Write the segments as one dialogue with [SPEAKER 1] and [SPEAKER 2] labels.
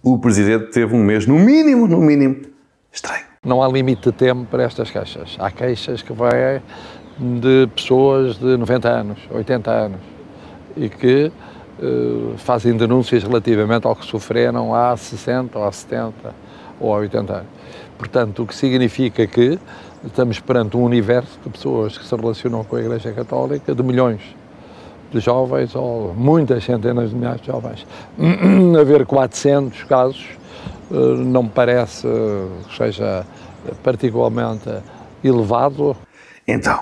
[SPEAKER 1] o Presidente teve um mês, no mínimo, estranho.
[SPEAKER 2] Não há limite de tempo para estas queixas. Há queixas que vêm de pessoas de 90 anos, 80 anos, e que fazem denúncias relativamente ao que sofreram há 60, ou há 70, ou há 80 anos. Portanto, o que significa que estamos perante um universo de pessoas que se relacionam com a Igreja Católica, de milhões de jovens, ou muitas centenas de milhares de jovens. Haver 400 casos não me parece que seja particularmente elevado.
[SPEAKER 1] Então,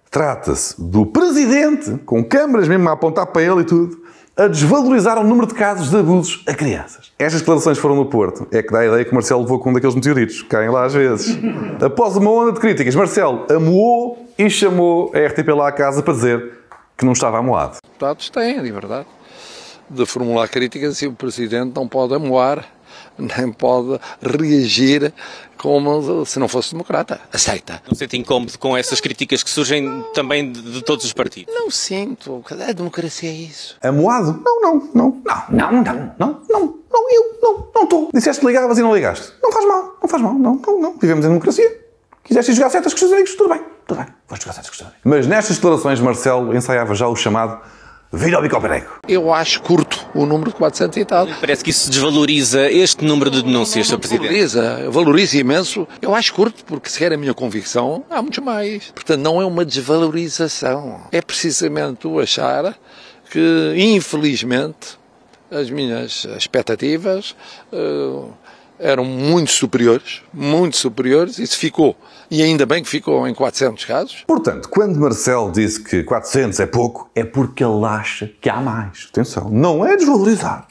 [SPEAKER 1] trata-se do Presidente, com câmaras mesmo a apontar para ele e tudo, a desvalorizar o número de casos de abusos a crianças. Estas declarações foram no Porto. É que dá a ideia que Marcelo levou com um daqueles meteoritos. Caem lá às vezes. Após uma onda de críticas, Marcelo amoou e chamou a RTP lá à casa para dizer que não estava amoado.
[SPEAKER 2] Os deputados têm a liberdade de formular críticas e o Presidente não pode amoar, nem pode reagir como se não fosse democrata. Aceita.
[SPEAKER 3] Não se sente incómodo com essas críticas que surgem também de todos os partidos?
[SPEAKER 2] Não sinto. A democracia é isso.
[SPEAKER 1] Amoado? Não estou. Disseste que ligavas e não ligaste. Não faz mal, não. Vivemos em democracia. Quiseste jogar certas com os teus amigos, tudo bem. Vais jogar certas com os teus amigos. Mas nestas declarações, Marcelo ensaiava já o chamado vira ao bico ao prego.
[SPEAKER 2] Eu acho curto o número de 400 e tal.
[SPEAKER 3] Parece que isso desvaloriza este número de denúncias, Sr. Presidente.
[SPEAKER 2] Valoriza imenso. Eu acho curto, porque se quer a minha convicção, há muitos mais. Portanto, não é uma desvalorização. É precisamente o achar que, infelizmente, as minhas expectativas eram muito superiores, e se ficou. E ainda bem que ficou em 400 casos.
[SPEAKER 1] Portanto, quando Marcelo disse que 400 é pouco, é porque ele acha que há mais. Atenção, não é desvalorizar.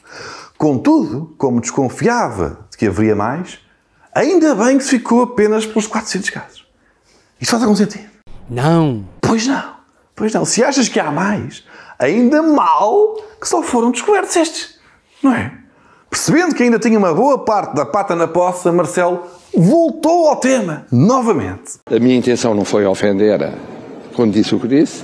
[SPEAKER 1] Contudo, como desconfiava de que haveria mais, ainda bem que se ficou apenas pelos 400 casos. Isto faz algum sentido?
[SPEAKER 4] Não.
[SPEAKER 1] Pois não. Se achas que há mais, ainda mal que só foram descobertos estes. Não é? Percebendo que ainda tinha uma boa parte da pata na poça, Marcelo voltou ao tema, novamente.
[SPEAKER 2] A minha intenção não foi ofender quando disse o que disse,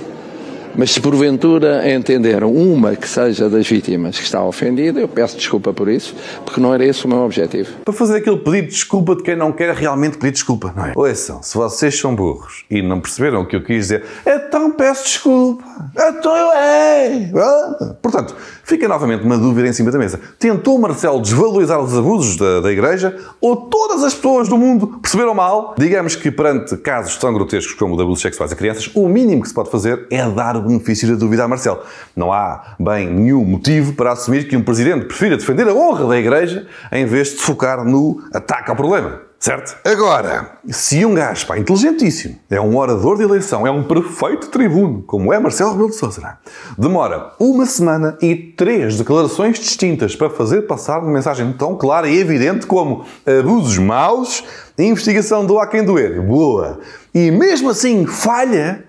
[SPEAKER 2] mas se porventura entenderam uma que seja das vítimas que está ofendida, eu peço desculpa por isso, porque não era esse o meu objetivo.
[SPEAKER 1] Para fazer aquele pedido de desculpa de quem não quer realmente pedir desculpa, não é? Ouçam, se vocês são burros e não perceberam o que eu quis dizer, então peço desculpa. Então eu Portanto, fica novamente uma dúvida em cima da mesa. Tentou Marcelo desvalorizar os abusos da Igreja ou todas as pessoas do mundo perceberam mal? Digamos que perante casos tão grotescos como o de abusos sexuais a crianças, o mínimo que se pode fazer é dar o benefício da dúvida a Marcelo. Não há bem nenhum motivo para assumir que um Presidente prefira defender a honra da Igreja em vez de se focar no ataque ao problema. Certo? Agora, se um gajo, inteligentíssimo, é um orador de eleição, é um perfeito tribuno, como é Marcelo Rebelo de Sousa, demora uma semana e 3 declarações distintas para fazer passar uma mensagem tão clara e evidente como abusos maus e investigação do a quem doer. Boa! E mesmo assim falha,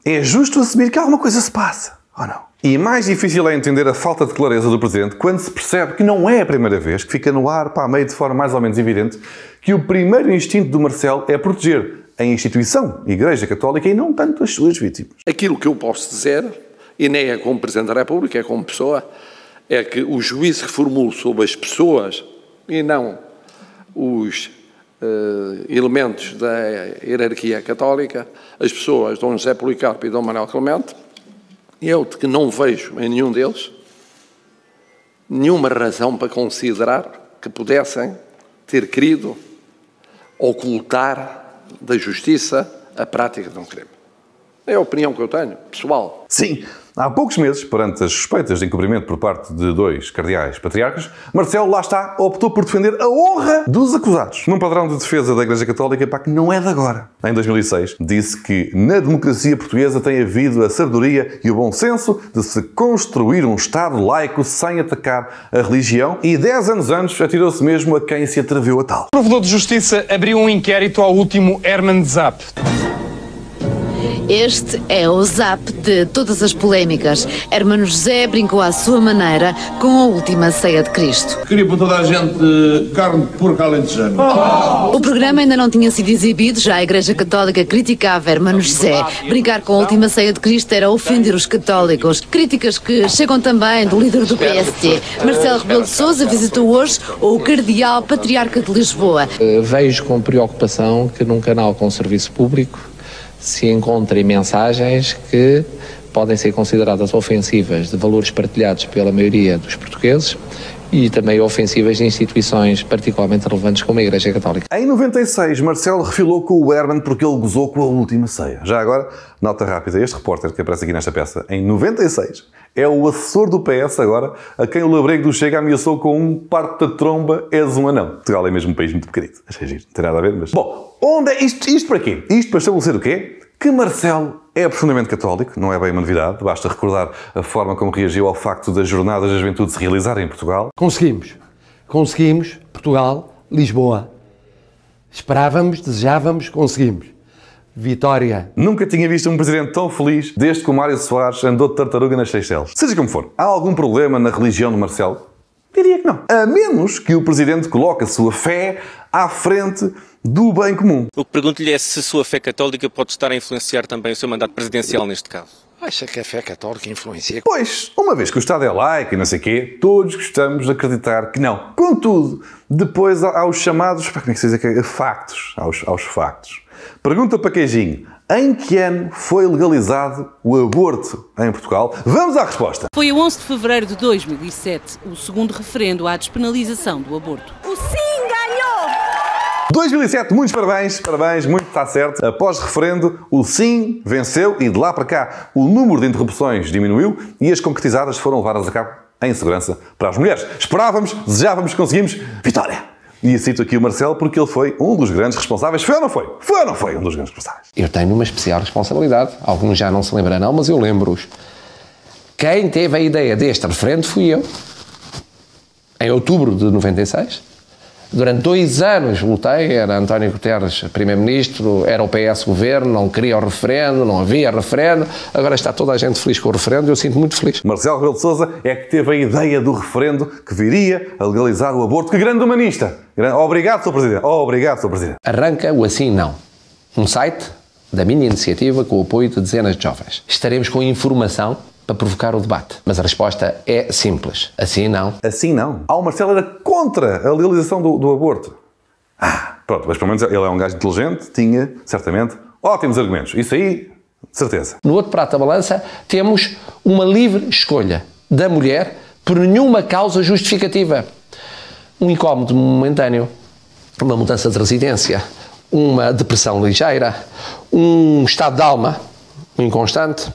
[SPEAKER 1] é justo assumir que alguma coisa se passa, ou não? E mais difícil é entender a falta de clareza do Presidente quando se percebe que não é a primeira vez que fica no ar, meio de forma mais ou menos evidente, que o primeiro instinto do Marcelo é proteger a instituição, a Igreja Católica, e não tanto as suas vítimas.
[SPEAKER 2] Aquilo que eu posso dizer, e nem é como Presidente da República, é como pessoa, é que o juízo que formulo sobre as pessoas e não os elementos da hierarquia católica, as pessoas Dom José Policarpo e Dom Manuel Clemente, eu de que não vejo em nenhum deles nenhuma razão para considerar que pudessem ter querido ocultar da justiça a prática de um crime. É a opinião que eu tenho, pessoal.
[SPEAKER 1] Sim, há poucos meses, perante as suspeitas de encobrimento por parte de 2 cardeais patriarcas, Marcelo, lá está, optou por defender a honra dos acusados. Num padrão de defesa da Igreja Católica, que não é de agora. Em 2006, disse que na democracia portuguesa tem havido a sabedoria e o bom senso de se construir um Estado laico sem atacar a religião, e 10 anos antes atirou-se mesmo a quem se atreveu a tal.
[SPEAKER 5] O Provedor de Justiça abriu um inquérito ao último Herman Zapp.
[SPEAKER 4] Este é o zap de todas as polémicas. Hermano José brincou à sua maneira com a última ceia de Cristo.
[SPEAKER 5] Queria para toda a gente carne de porco alentejano.
[SPEAKER 4] O programa ainda não tinha sido exibido, já a Igreja Católica criticava Hermano José. Brincar com a última ceia de Cristo era ofender os católicos. Críticas que chegam também do líder do PSD. Marcelo Rebelo de Sousa visitou hoje o Cardeal Patriarca de Lisboa.
[SPEAKER 6] Vejo com preocupação que num canal com serviço público se encontrem mensagens que podem ser consideradas ofensivas de valores partilhados pela maioria dos portugueses e também ofensivas de instituições particularmente relevantes como a Igreja Católica.
[SPEAKER 1] Em 96, Marcelo refilou com o Herman porque ele gozou com a última ceia. Já agora, nota rápida, este repórter que aparece aqui nesta peça, em 96, é o assessor do PS agora, a quem o labrego do Chega ameaçou com um parto da tromba, és um anão. Portugal é mesmo um país muito pequenito. Achei giro, não tem nada a ver, mas... Bom, onde é isto para quê? Isto para estabelecer o quê? Que Marcelo é profundamente católico, não é bem uma novidade, basta recordar a forma como reagiu ao facto das Jornadas da Juventude se realizarem em Portugal.
[SPEAKER 7] Conseguimos, Portugal, Lisboa. Esperávamos, desejávamos, conseguimos. Vitória.
[SPEAKER 1] Nunca tinha visto um presidente tão feliz desde que o Mário Soares andou de tartaruga nas Seychelles. Seja como for, há algum problema na religião de Marcelo? Diria que não. A menos que o presidente coloque a sua fé à frente do bem comum.
[SPEAKER 3] O que pergunto-lhe é se a sua fé católica pode estar a influenciar também o seu mandato presidencial neste caso.
[SPEAKER 8] Acha que a fé católica influencia?
[SPEAKER 1] Pois, uma vez que o Estado é laico e não sei o quê, todos gostamos de acreditar que não. Contudo, depois há os chamados, como é que se diz aqui? Factos. Aos factos. Pergunta para Queijinho. Em que ano foi legalizado o aborto em Portugal? Vamos à resposta.
[SPEAKER 9] Foi a 11 de fevereiro de 2007, o segundo referendo à despenalização do aborto.
[SPEAKER 10] O sim ganhou!
[SPEAKER 1] 2007, muitos parabéns, muito está certo. Após referendo, o sim venceu e de lá para cá o número de interrupções diminuiu e as concretizadas foram levadas a cabo em segurança para as mulheres. Esperávamos, desejávamos, conseguimos. Vitória! E cito aqui o Marcelo porque ele foi um dos grandes responsáveis. Foi ou não foi? Foi ou não foi um dos grandes responsáveis?
[SPEAKER 6] Eu tenho uma especial responsabilidade. Alguns já não se lembrarão, mas eu lembro-os. Quem teve a ideia deste referendo fui eu. Em outubro de 96. Durante 2 anos lutei, era António Guterres primeiro-ministro, era o PS governo, não queria o referendo, não havia referendo, agora está toda a gente feliz com o referendo e eu sinto muito feliz.
[SPEAKER 1] Marcelo Rebelo de Sousa é que teve a ideia do referendo que viria a legalizar o aborto. Que grande humanista! Obrigado, Sr. Presidente. Obrigado, Sr. Presidente.
[SPEAKER 6] Arranca o Assim Não, um site da minha iniciativa com o apoio de dezenas de jovens. Estaremos com informação para provocar o debate. Mas a resposta é simples. Assim não.
[SPEAKER 1] Assim não. O Marcelo era contra a legalização do aborto. Pronto, mas pelo menos ele é um gajo inteligente, tinha, certamente, ótimos argumentos. Isso aí, de certeza.
[SPEAKER 6] No outro prato da balança, temos uma livre escolha da mulher por nenhuma causa justificativa. Um incómodo momentâneo, uma mudança de residência, uma depressão ligeira, um estado de alma inconstante.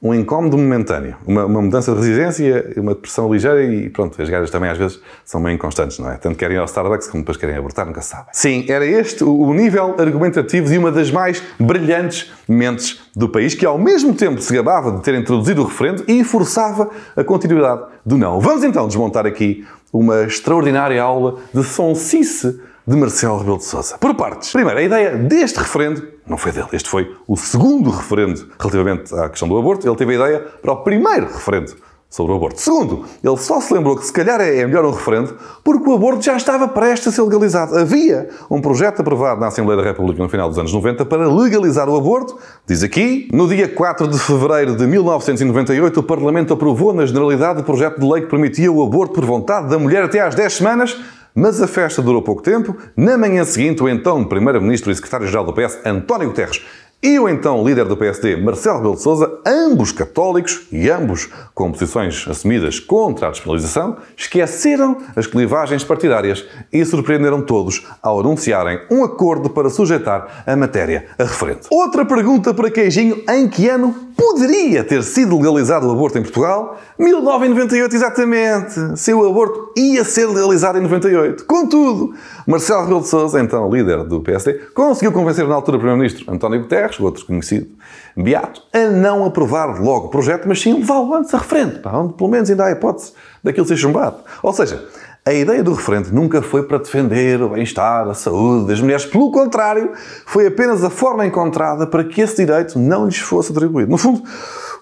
[SPEAKER 1] Um incómodo momentâneo, uma mudança de residência, uma depressão ligeira e pronto, as gajas também às vezes são meio inconstantes, não é? Tanto querem ir ao Starbucks como depois querem abortar, nunca se sabe. Sim, era este o nível argumentativo de uma das mais brilhantes mentes do país, que ao mesmo tempo se gabava de ter introduzido o referendo e forçava a continuidade do não. Vamos então desmontar aqui uma extraordinária aula de sonsice de Marcelo Rebelo de Sousa. Por partes. Primeiro, a ideia deste referendo não foi dele. Este foi o segundo referendo relativamente à questão do aborto. Ele teve a ideia para o primeiro referendo sobre o aborto. Segundo, ele só se lembrou que se calhar é melhor um referendo porque o aborto já estava prestes a ser legalizado. Havia um projeto aprovado na Assembleia da República no final dos anos 90 para legalizar o aborto. Diz aqui, no dia 4 de fevereiro de 1998, o Parlamento aprovou na generalidade o projeto de lei que permitia o aborto por vontade da mulher até às 10 semanas, mas a festa durou pouco tempo. Na manhã seguinte, o então Primeiro-Ministro e Secretário-Geral do PS, António Guterres, e o então líder do PSD, Marcelo Rebelo de Sousa, ambos católicos e ambos com posições assumidas contra a despenalização, esqueceram as clivagens partidárias e surpreenderam todos ao anunciarem um acordo para sujeitar a matéria a referendo. Outra pergunta para Queijinho: em que ano poderia ter sido legalizado o aborto em Portugal? 1998, exatamente. Se o aborto ia ser legalizado em 98. Contudo, Marcelo Rebelo de Sousa, então líder do PSD, conseguiu convencer na altura o Primeiro-Ministro António Guterres, o outro conhecido beato, a não aprovar logo o projeto, mas sim levá-lo antes a referendo, onde pelo menos ainda há a hipótese daquilo ser chumbado. Ou seja, A ideia do referendo nunca foi para defender o bem-estar, a saúde das mulheres. Pelo contrário, foi apenas a forma encontrada para que esse direito não lhes fosse atribuído. No fundo,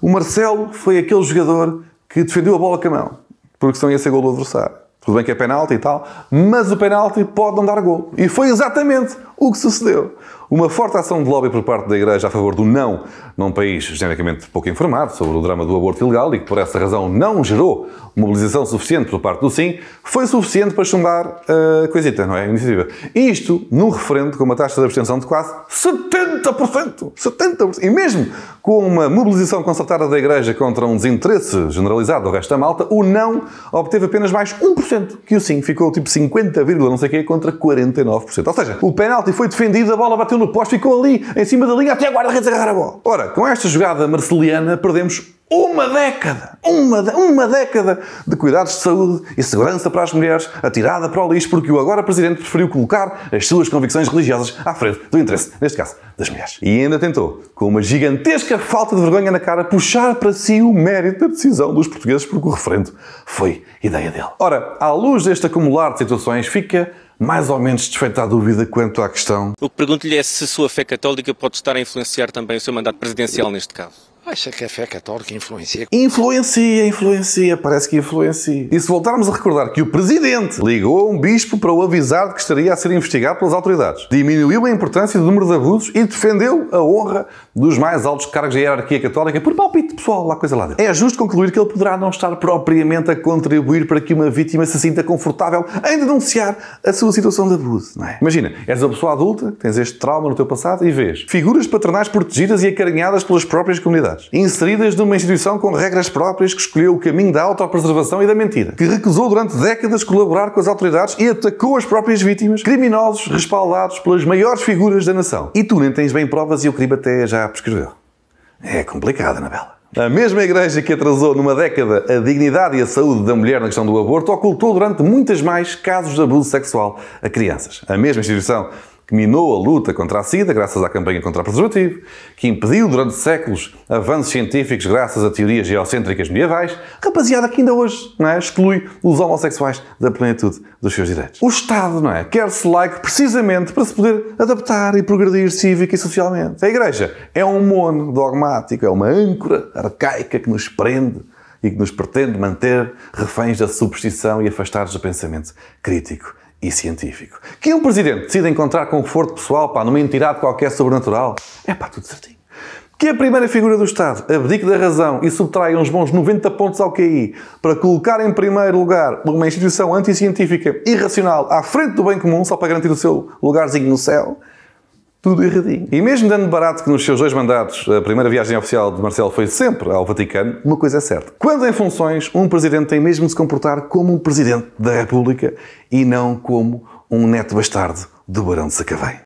[SPEAKER 1] o Marcelo foi aquele jogador que defendeu a bola com a mão, porque senão ia ser gol do adversário. Tudo bem que é penalti e tal, mas o penalti pode não dar gol. E foi exatamente o que sucedeu. Uma forte ação de lobby por parte da Igreja a favor do não num país genericamente pouco informado sobre o drama do aborto ilegal e que por essa razão não gerou mobilização suficiente por parte do sim, foi suficiente para chumbar a coisita, não é? A iniciativa. Isto num referendo com uma taxa de abstenção de quase 70%. 70%. E mesmo com uma mobilização concertada da Igreja contra um desinteresse generalizado do resto da malta, o não obteve apenas mais 1%, que o sim ficou tipo 50, não sei o quê, contra 49%. Ou seja, o penalti foi defendido, a bola bateu no poste, ficou ali, em cima da linha, até a guarda-redes agarrar a bola. Ora, com esta jogada marceliana, perdemos uma década de cuidados de saúde e segurança para as mulheres, atirada para o lixo, porque o agora Presidente preferiu colocar as suas convicções religiosas à frente do interesse, neste caso, das mulheres. E ainda tentou, com uma gigantesca falta de vergonha na cara, puxar para si o mérito da decisão dos portugueses, porque o referendo foi ideia dele. Ora, à luz deste acumular de situações, fica mais ou menos desfeita a dúvida quanto à questão.
[SPEAKER 3] O que pergunto-lhe é se a sua fé católica pode estar a influenciar também o seu mandato presidencial neste caso.
[SPEAKER 8] Acha que a fé católica influencia?
[SPEAKER 1] Influencia, parece que influencia. E se voltarmos a recordar que o Presidente ligou a um bispo para o avisar de que estaria a ser investigado pelas autoridades, diminuiu a importância do número de abusos e defendeu a honra dos mais altos cargos da hierarquia católica por palpite pessoal, lá coisa lá dentro. É justo concluir que ele poderá não estar propriamente a contribuir para que uma vítima se sinta confortável em denunciar a sua situação de abuso, não é? Imagina, és uma pessoa adulta, tens este trauma no teu passado e vês figuras paternais protegidas e acarinhadas pelas próprias comunidades, inseridas numa instituição com regras próprias que escolheu o caminho da autopreservação e da mentira, que recusou durante décadas colaborar com as autoridades e atacou as próprias vítimas, criminosos respaldados pelas maiores figuras da nação. E tu nem tens bem provas e o crime até já prescreveu. É complicado, Anabela. A mesma Igreja que atrasou numa década a dignidade e a saúde da mulher na questão do aborto ocultou durante muitas mais casos de abuso sexual a crianças. A mesma instituição que minou a luta contra a SIDA, graças à campanha contra o preservativo, que impediu durante séculos avanços científicos graças a teorias geocêntricas medievais, rapaziada que ainda hoje, não é, exclui os homossexuais da plenitude dos seus direitos. O Estado, não é, quer-se laico precisamente para se poder adaptar e progredir cívica e socialmente. A Igreja é um mono dogmático, é uma âncora arcaica que nos prende e que nos pretende manter reféns da superstição e afastados do pensamento crítico e científico. Que um Presidente decida encontrar conforto pessoal numa entidade qualquer sobrenatural, é tudo certinho. Que a primeira figura do Estado abdique da razão e subtraia uns bons 90 pontos ao QI para colocar em primeiro lugar uma instituição anticientífica irracional à frente do bem comum só para garantir o seu lugarzinho no céu, tudo erradinho. E mesmo dando barato que nos seus 2 mandatos a primeira viagem oficial de Marcelo foi sempre ao Vaticano, uma coisa é certa. Quando em funções, um Presidente tem mesmo de se comportar como um Presidente da República e não como um neto bastardo do Barão de Sacavém.